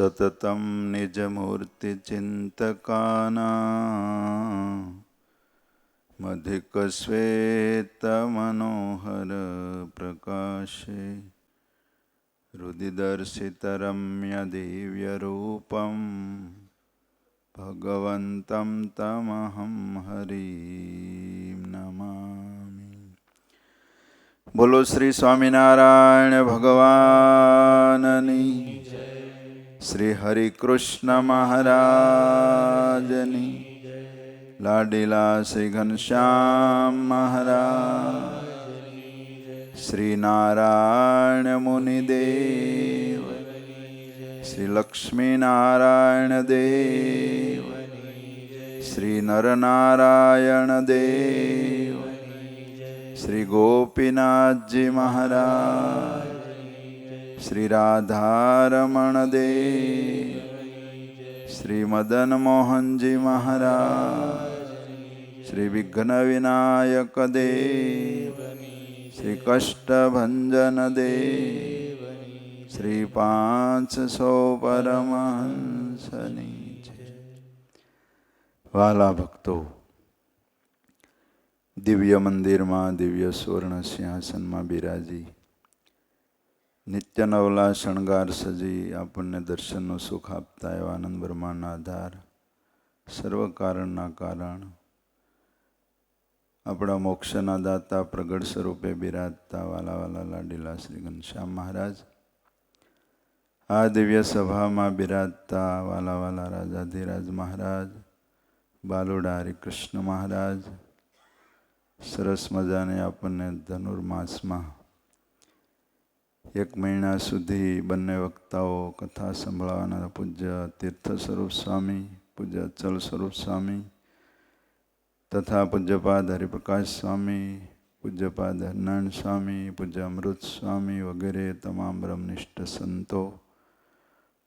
સતતમ નિજમૂર્તિચિંતકાના મધિકશ્વેતમનોહર પ્રકાશે રુદિદર્શિતરમ્ય દિવ્યરૂપમ ભગવન્તં તમહં હરિં નમામિ. બોલો શ્રી સ્વામિનારાયણ ભગવાનની, શ્રી હરિકૃષ્ણ મહારાજની, લાડીલા શ્રી ઘનશ્યામ મહારાજ, શ્રી નારાયણ મુનિદેવ, શ્રી લક્ષ્મીનારાયણ દેવ, શ્રી નરનારાયણ દેવ, શ્રી ગોપીનાથજી મહારાજ, શ્રી રાધારમણ દેવ, શ્રી મદન મોહનજી મહારાજ, શ્રી વિઘ્ન વિનાયક દેવ, શ્રી કષ્ટભંજન દેવ, શ્રી 500 પરમહંસની જય. વાલા ભક્તો, દિવ્ય મંદિરમાં દિવ્ય સુવર્ણ સિંહાસનમાં બિરાજી નિત્ય નવલા શણગાર સજી આપણને દર્શનનું સુખ આપતા એવા આનંદ બ્રહ્માંડના આધાર, સર્વ કારણના કારણ, આપણા મોક્ષના દાતા પ્રગટ સ્વરૂપે બિરાજતા વાલા વાલા લાડીલા શ્રી ઘનશ્યામ મહારાજ, આ દિવ્ય સભામાં બિરાજતા વાલા વાલા રાજાધીરાજ મહારાજ, બાલુડા હરિકૃષ્ણ મહારાજ, સરસ મજાને આપણને ધનુર્માસમાં 1 મહિના સુધી બંને વક્તાઓ કથા સંભળાવવાના પૂજ્ય તીર્થ સ્વરૂપ સ્વામી, પૂજ્ય અચલ સ્વરૂપ સ્વામી તથા પૂજ્યપાદ હરિપ્રકાશ સ્વામી, પૂજ્યપાદ હરિનારાયણ સ્વામી, પૂજ્ય અમૃત સ્વામી વગેરે તમામ બ્રહ્મનિષ્ઠ સંતો,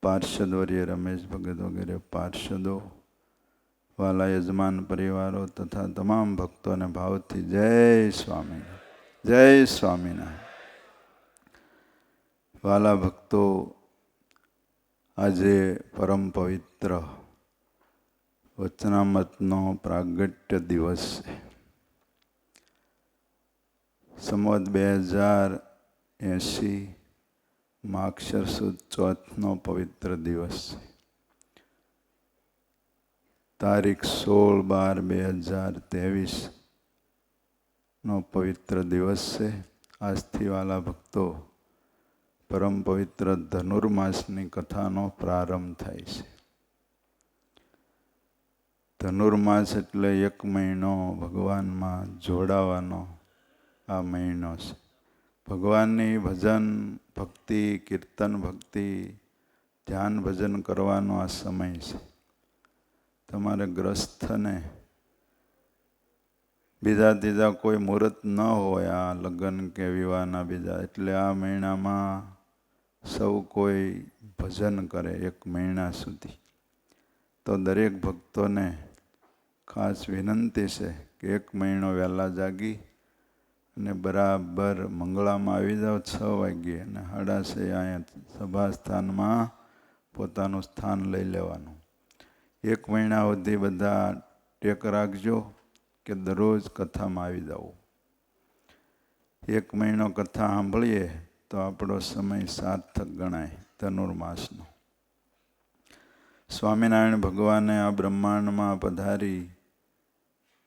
પાર્ષદવર્ય રમેશ ભગત વગેરે પાર્ષદો, વાલા યજમાન પરિવારો તથા તમામ ભક્તોને ભાવથી જય સ્વામી, જય સ્વામિનારાયણ. વાલા ભક્તો, આજે પરમ પવિત્ર વચનામૃતનો પ્રાગટ્ય દિવસ છે. સંવત 2080 માગશર સુદ ચોથનો પવિત્ર દિવસ છે. તારીખ 16/12/2023 નો પવિત્ર દિવસ છે. આજથી વાલા ભક્તો પરમ પવિત્ર ધનુર્માસની કથાનો પ્રારંભ થાય છે. ધનુર્માસ એટલે 1 મહિનો ભગવાનમાં જોડાવાનો આ મહિનો છે. ભગવાનની ભજન ભક્તિ, કીર્તન ભક્તિ, ધ્યાન ભજન કરવાનો આ સમય છે. તમારે ગ્રસ્થને બીજા ત્રીજા કોઈ મુહૂર્ત ન હોય, આ લગ્ન કે વિવાહના બીજા, એટલે આ મહિનામાં સૌ કોઈ ભજન કરે 1 મહિના સુધી. તો દરેક ભક્તોને ખાસ વિનંતી છે કે 1 મહિનો વહેલા જાગી અને બરાબર મંગળામાં આવી જાઓ 6 વાગ્યે અને 6:30 અહીંયા સભા સ્થાનમાં પોતાનું સ્થાન લઈ લેવાનું. 1 મહિના સુધી બધા ટેક રાખજો કે દરરોજ કથામાં આવી જવું. 1 મહિનો કથા સાંભળીએ તો આપણો સમય સાર્થક ગણાય ધનુર્માસનો. સ્વામિનારાયણ ભગવાને આ બ્રહ્માંડમાં પધારી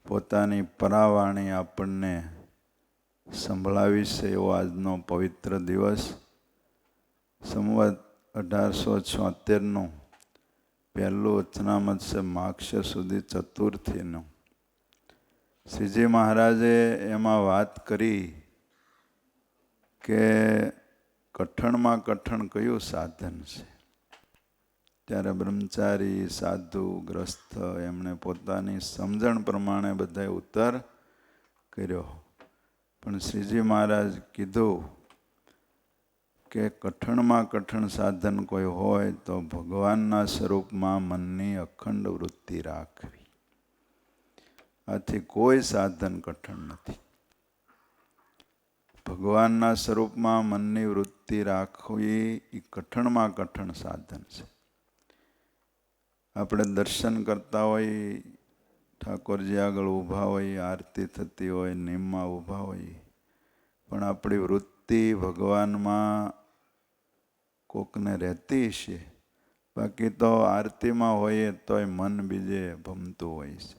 પોતાની પરાવાણી આપણને સંભળાવી છે એવો આજનો પવિત્ર દિવસ. સંવત 1876નું પહેલું વચનામૃત છે, માગશર સુધી ચતુર્થીનું. શ્રીજી મહારાજે એમાં વાત કરી કે કઠણમાં કઠણ કયું સાધન છે. ત્યારે બ્રહ્મચારી, સાધુ, ગ્રસ્થ એમણે પોતાની સમજણ પ્રમાણે બધાએ ઉત્તર કર્યો. પણ શ્રીજી મહારાજ કીધું કે કઠણમાં કઠણ સાધન કોઈ હોય તો ભગવાનના સ્વરૂપમાં મનની અખંડ વૃત્તિ રાખવી. આથી કોઈ સાધન કઠણ નથી. ભગવાનના સ્વરૂપમાં મનની વૃત્તિ રાખવી એ કઠણમાં કઠણ સાધન છે. આપણે દર્શન કરતા હોય, ઠાકોરજી આગળ ઊભા હોય, આરતી થતી હોય, નિયમમાં ઊભા હોય, પણ આપણી વૃત્તિ ભગવાનમાં કોકને રહેતી છે. બાકી તો આરતીમાં હોઈએ તોય મન બીજે ભમતું હોય છે.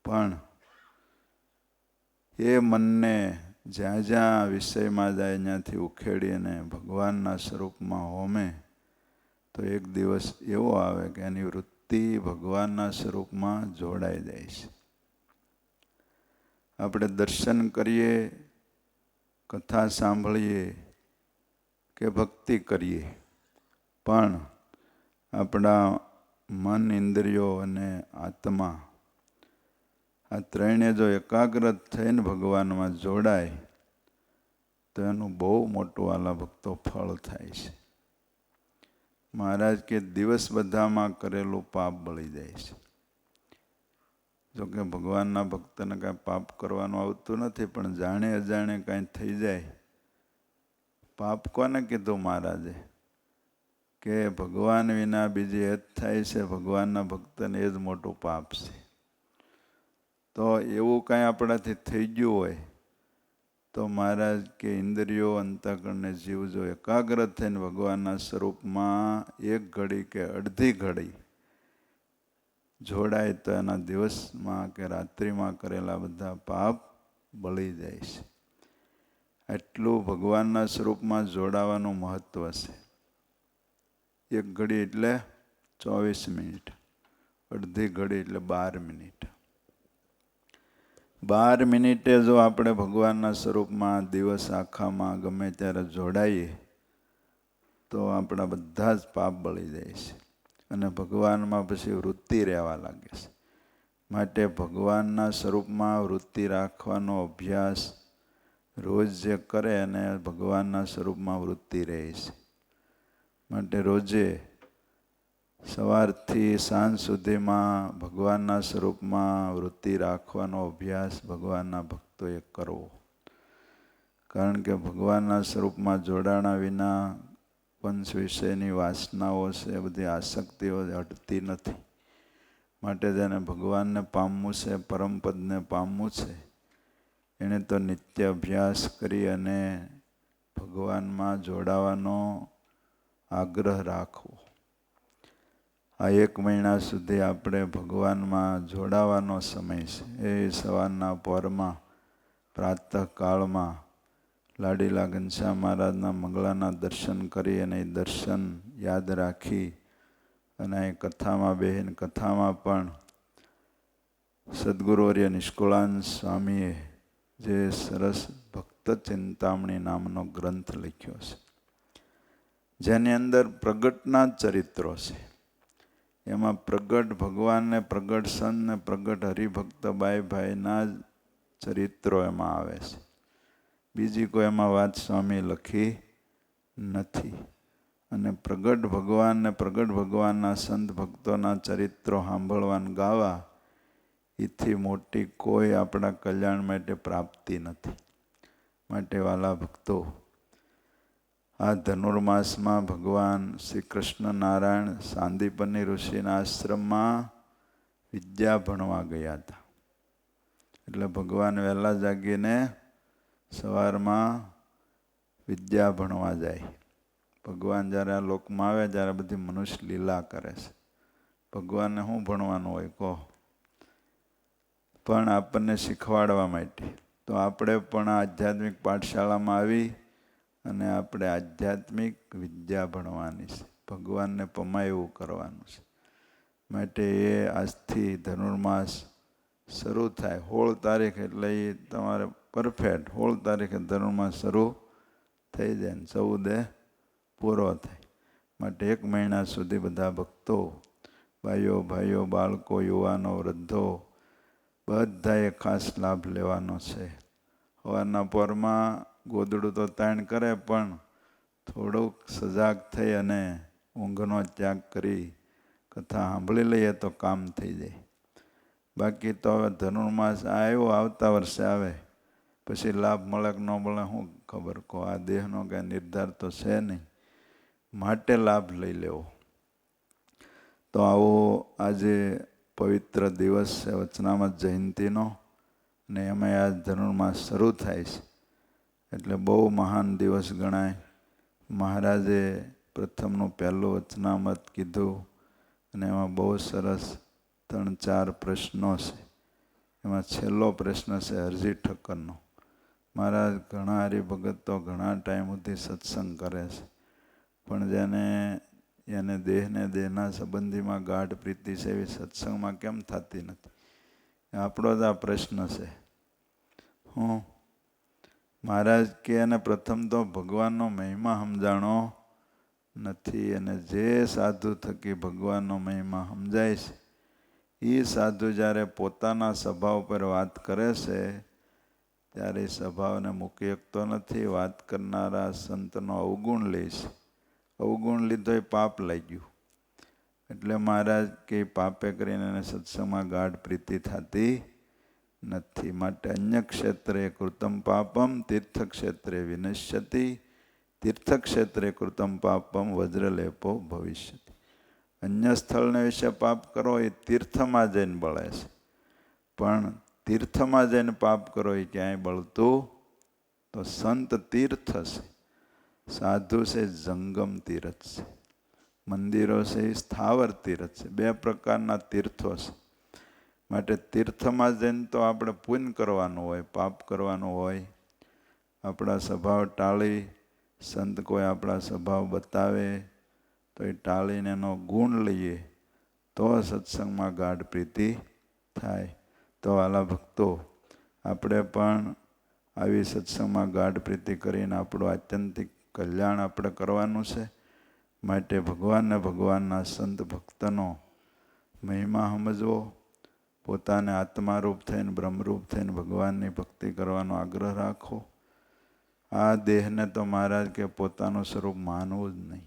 પણ એ મનને જ્યાં જ્યાં વિષયમાં જાય ત્યાંથી ઉખેડીને ભગવાનના સ્વરૂપમાં હોમે તો એક દિવસ એવો આવે કે એની વૃત્તિ ભગવાનના સ્વરૂપમાં જોડાઈ જાય છે. આપણે દર્શન કરીએ, કથા સાંભળીએ કે ભક્તિ કરીએ, પણ આપણા મન, ઇન્દ્રિયો અને આત્મા આ ત્રણે જો એકાગ્ર થઈને ભગવાનમાં જોડાય તો એનું બહુ મોટું આલા ભક્તો ફળ થાય છે. મહારાજ કે દિવસ બધામાં કરેલું પાપ બળી જાય છે. જોકે ભગવાનના ભક્તને કાંઈ પાપ કરવાનું આવતું નથી, પણ જાણે અજાણે કાંઈ થઈ જાય. પાપ કોને કીધું મહારાજે? કે ભગવાન વિના બીજી હેત થાય છે, ભગવાનના ભક્તને એ જ મોટું પાપ છે. તો એવું કાંઈ આપણાથી થઈ ગયું હોય તો મહારાજ કે ઇન્દ્રિયો, અંતઃકરણને જીવ જો એકાગ્ર થઈને ભગવાનના સ્વરૂપમાં એક ઘડી કે અડધી ઘડી જોડાય તો એના દિવસમાં કે રાત્રિમાં કરેલા બધા પાપ બળી જાય છે. એટલું ભગવાનના સ્વરૂપમાં જોડાવાનું મહત્વ છે. એક ઘડી એટલે 24 મિનિટ, અડધી ઘડી એટલે 12 મિનિટ. 12 મિનિટે જો આપણે ભગવાનના સ્વરૂપમાં દિવસ આખામાં ગમે ત્યારે જોડાઈએ તો આપણા બધા જ પાપ બળી જાય છે અને ભગવાનમાં પછી વૃત્તિ રહેવા લાગે છે. માટે ભગવાનના સ્વરૂપમાં વૃત્તિ રાખવાનો અભ્યાસ રોજ જે કરે એને ભગવાનના સ્વરૂપમાં વૃત્તિ રહે છે. માટે રોજે સવારથી સાંજ સુધીમાં ભગવાનના સ્વરૂપમાં વૃત્તિ રાખવાનો અભ્યાસ ભગવાનના ભક્તોએ કરવો. કારણ કે ભગવાનના સ્વરૂપમાં જોડાણા વિના પંચ વિષયની વાસનાઓ છે, બધી આસક્તિઓ હટતી નથી. માટે જેને ભગવાનને પામવું છે, પરમપદને પામવું છે, એણે તો નિત્ય અભ્યાસ કરી અને ભગવાનમાં જોડાવાનો આગ્રહ રાખવો. આ 1 મહિના સુધી આપણે ભગવાનમાં જોડાવાનો સમય છે. એ સવારના પહોરમાં, પ્રાતઃકાળમાં લાડીલા ઘનશ્યામ મહારાજના મંગળાના દર્શન કરી અને એ દર્શન યાદ રાખી અને એ કથામાં બેહીને કથામાં પણ સદગુરુવર્ય નિષ્કુળાનંદ સ્વામીએ જે સરસ ભક્ત ચિંતામણી નામનો ગ્રંથ લખ્યો છે, જેની અંદર પ્રગટના ચરિત્રો છે. એમાં પ્રગટ ભગવાનને, પ્રગટ સંતને, પ્રગટ હરિભક્ત ભાઈના જ ચરિત્રો એમાં આવે છે. બીજી કોઈ એમાં વાત સ્વામી લખી નથી. અને પ્રગટ ભગવાનને, પ્રગટ ભગવાનના સંત ભક્તોના ચરિત્રો સાંભળવાને ગાવા એથી મોટી કોઈ આપણા કલ્યાણ માટે પ્રાપ્તિ નથી. માટે વાલા ભક્તો, આ ધનુર્માસમાં ભગવાન શ્રી કૃષ્ણ નારાયણ સાંદીપની ઋષિના આશ્રમમાં વિદ્યા ભણવા ગયા હતા. એટલે ભગવાન વહેલા જાગીને સવારમાં વિદ્યા ભણવા જાય. ભગવાન જ્યારે આ લોકમાં આવે ત્યારે બધી મનુષ્ય લીલા કરે છે. ભગવાનને શું ભણવાનું હોય કહો? પણ આપણને શીખવાડવા માટે. તો આપણે પણ આ આધ્યાત્મિક પાઠશાળામાં આવી અને આપણે આધ્યાત્મિક વિદ્યા ભણવાની છે. ભગવાનને પમાય એવું કરવાનું છે. માટે એ આજથી ધનુર્માસ શરૂ થાય. 16 તારીખ એટલે એ તમારે પરફેક્ટ 16 તારીખે ધનુર્માસ શરૂ થઈ જાય ને 14 પૂરો થાય. માટે 1 મહિના સુધી બધા ભક્તો, ભાઈઓ, બાળકો, યુવાનો, વૃદ્ધો બધાએ ખાસ લાભ લેવાનો છે. સવારના પહોરમાં ગોદડું તો તાણ કરે, પણ થોડુંક સજાગ થઈ અને ઊંઘનો ત્યાગ કરી કથા સાંભળી લઈએ તો કામ થઈ જાય. બાકી તો હવે ધનુર્માસ આવ્યો, આવતા વર્ષે આવે, પછી લાભ મળે કે ન મળે શું ખબર કહો? આ દેહનો કાંઈ નિર્ધાર તો છે નહીં. માટે લાભ લઈ લેવો. તો આવો આજે પવિત્ર દિવસ છે વચનામૃત જયંતીનો, ને એમાં આ ધનુર્માસ શરૂ થાય છે એટલે બહુ મહાન દિવસ ગણાય. મહારાજે પ્રથમનું પહેલું વચનામૃત કીધું અને એમાં બહુ સરસ 3-4 પ્રશ્નો છે. એમાં છેલ્લો પ્રશ્ન છે હરજી ઠક્કરનો. મહારાજ ઘણા હરિભગતો ઘણા ટાઈમ સુધી સત્સંગ કરે છે, પણ એને દેહને દેહના સંબંધીમાં ગાઢ પ્રીતિ છે એવી સત્સંગમાં કેમ થતી નથી? આપણો જ આ પ્રશ્ન છે. મહારાજ કે એને પ્રથમ તો ભગવાનનો મહિમા સમજાણો નથી, અને જે સાધુ થકી ભગવાનનો મહિમા સમજાય છે એ સાધુ જ્યારે પોતાના સ્વભાવ પર વાત કરે છે ત્યારે એ સ્વભાવને મૂકી શકતો નથી. વાત કરનારા સંતનો અવગુણ લે છે. અવગુણ લીધો એ પાપ લાગ્યું. એટલે મહારાજ કે પાપે કરીને એને સત્સંગમાં ગાઢ પ્રીતિ થતી નથી. માટે અન્ય ક્ષેત્રે કૃતમ પાપમ તીર્થક્ષેત્રે વિનશ્યતિ, તીર્થક્ષેત્રે કૃતમ પાપમ વજ્રલેપો ભવિષ્યતિ. અન્ય સ્થળને વિશે પાપ કરો એ તીર્થમાં જઈને બળે છે, પણ તીર્થમાં જઈને પાપ કરો એ ક્યાંય બળતું તો સંત તીર્થ છે, સાધુ છે જંગમ તીર્થ છે, મંદિરો છે એ સ્થાવર તીર્થ છે. 2 પ્રકારના તીર્થો છે. માટે તીર્થમાં જઈને તો આપણે પુણ્ય કરવાનું હોય, પાપ કરવાનું હોય. આપણા સ્વભાવ ટાળી સંત કોઈ આપણા સ્વભાવ બતાવે તો એ ટાળીને એનો ગુણ લઈએ તો સત્સંગમાં ગાઢ પ્રીતિ થાય. તો વાલા ભક્તો, આપણે પણ આવી સત્સંગમાં ગાઢ પ્રીતિ કરીને આપણું આત્યંતિક કલ્યાણ આપણે કરવાનું છે. માટે ભગવાનને ભગવાનના સંત ભક્તનો મહિમા સમજવો, પોતાને આત્મારૂપ થઈને બ્રહ્મરૂપ થઈને ભગવાનની ભક્તિ કરવાનો આગ્રહ રાખો. આ દેહને તો મહારાજ કે પોતાનું સ્વરૂપ માનવું જ નહીં.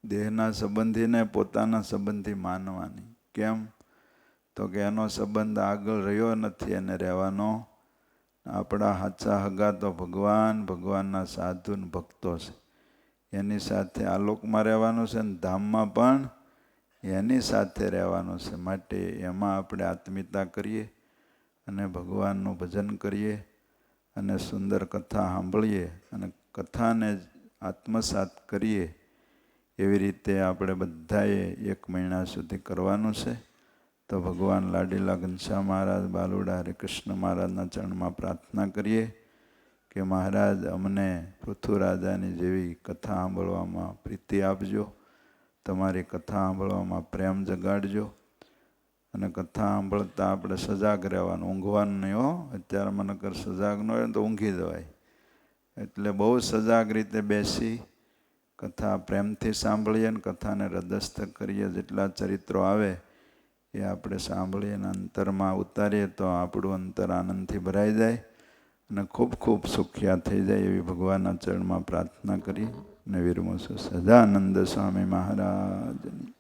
દેહના સંબંધીને પોતાના સંબંધી માનવાની. કેમ? તો કે એનો સંબંધ આગળ રહ્યો નથી એને રહેવાનો. આપણા સાચા હગા તો ભગવાન, ભગવાનના સાધુ ને ભક્તો છે. એની સાથે આ લોકમાં રહેવાનું છે ને ધામમાં પણ એની સાથે રહેવાનું છે. માટે એમાં આપણે આત્મીયતા કરીએ અને ભગવાનનું ભજન કરીએ અને સુંદર કથા સાંભળીએ અને કથાને આત્મસાત કરીએ. એવી રીતે આપણે બધાએ 1 મહિના સુધી કરવાનું છે. તો ભગવાન લાડીલા ઘનશ્યામ મહારાજ, બાલુડા હરિકૃષ્ણ મહારાજના ચરણમાં પ્રાર્થના કરીએ કે મહારાજ અમને પૃથ્વીરાજાની જેવી કથા સાંભળવામાં પ્રીતિ આપજો, તમારી કથા સાંભળવામાં પ્રેમ જગાડજો. અને કથા સાંભળતા આપણે સજાગ રહેવાનું, ઊંઘવાનું નહીં હો. અત્યારે મને સજાગ ન હોય તો ઊંઘી જવાય. એટલે બહુ સજાગ રીતે બેસી કથા પ્રેમથી સાંભળીએ અને કથાને હૃદયસ્થ કરીએ. જેટલા ચરિત્રો આવે એ આપણે સાંભળીએ અને અંતરમાં ઉતારીએ તો આપણું અંતર આનંદથી ભરાઈ જાય અને ખૂબ ખૂબ સુખિયા થઈ જાય. એવી ભગવાનના ચરણમાં પ્રાર્થના કરી અને વિરમું છું. સદાનંદ સ્વામી મહારાજની